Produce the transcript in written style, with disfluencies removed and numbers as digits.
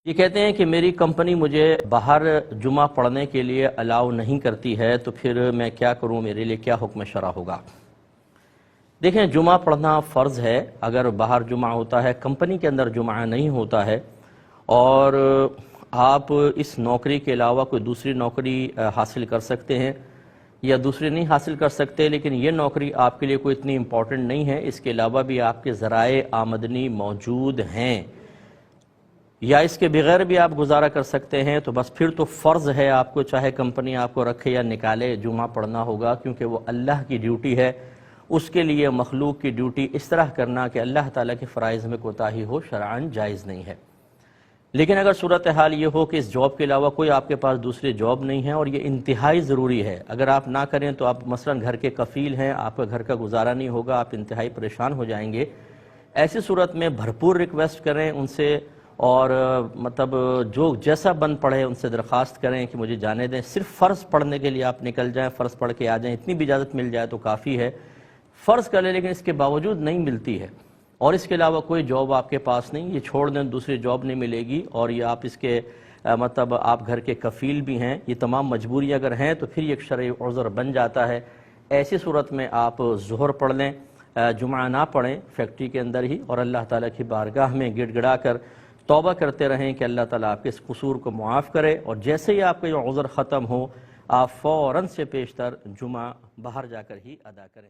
یہ کہتے ہیں کہ میری کمپنی مجھے باہر جمعہ پڑھنے کے لیے الاؤ نہیں کرتی ہے، تو پھر میں کیا کروں، میرے لیے کیا حکم شرع ہوگا؟ دیکھیں، جمعہ پڑھنا فرض ہے۔ اگر باہر جمعہ ہوتا ہے، کمپنی کے اندر جمعہ نہیں ہوتا ہے، اور آپ اس نوکری کے علاوہ کوئی دوسری نوکری حاصل کر سکتے ہیں، یا دوسری نہیں حاصل کر سکتے لیکن یہ نوکری آپ کے لیے کوئی اتنی امپورٹنٹ نہیں ہے، اس کے علاوہ بھی آپ کے ذرائع آمدنی موجود ہیں، یا اس کے بغیر بھی آپ گزارا کر سکتے ہیں، تو بس پھر تو فرض ہے آپ کو، چاہے کمپنی آپ کو رکھے یا نکالے، جمعہ پڑھنا ہوگا، کیونکہ وہ اللہ کی ڈیوٹی ہے۔ اس کے لیے مخلوق کی ڈیوٹی اس طرح کرنا کہ اللہ تعالیٰ کے فرائض میں کوتاہی ہو، شرعاً جائز نہیں ہے۔ لیکن اگر صورتحال یہ ہو کہ اس جاب کے علاوہ کوئی آپ کے پاس دوسری جاب نہیں ہے اور یہ انتہائی ضروری ہے، اگر آپ نہ کریں تو آپ مثلا گھر کے کفیل ہیں، آپ کا گھر کا گزارا نہیں ہوگا، آپ انتہائی پریشان ہو جائیں گے، ایسی صورت میں بھرپور ریکویسٹ کریں ان سے، اور مطلب جو جیسا بن پڑے ان سے درخواست کریں کہ مجھے جانے دیں، صرف فرض پڑھنے کے لیے آپ نکل جائیں، فرض پڑھ کے آ جائیں، اتنی بھی اجازت مل جائے تو کافی ہے۔ فرض کر لیں لیکن اس کے باوجود نہیں ملتی ہے اور اس کے علاوہ کوئی جاب آپ کے پاس نہیں، یہ چھوڑ دیں، دوسری جاب نہیں ملے گی، اور یہ آپ اس کے مطلب آپ گھر کے کفیل بھی ہیں، یہ تمام مجبوری اگر ہیں تو پھر یہ ایک شرعی عذر بن جاتا ہے۔ ایسی صورت میں آپ ظہر پڑھ لیں، جمعہ نہ پڑھیں فیکٹری کے اندر ہی، اور اللہ تعالیٰ کی بارگاہ میں گڑ گڑا کر توبہ کرتے رہیں کہ اللہ تعالیٰ آپ کے اس قصور کو معاف کرے، اور جیسے ہی آپ کا یہ عذر ختم ہو، آپ فوراً سے پیشتر جمعہ باہر جا کر ہی ادا کریں۔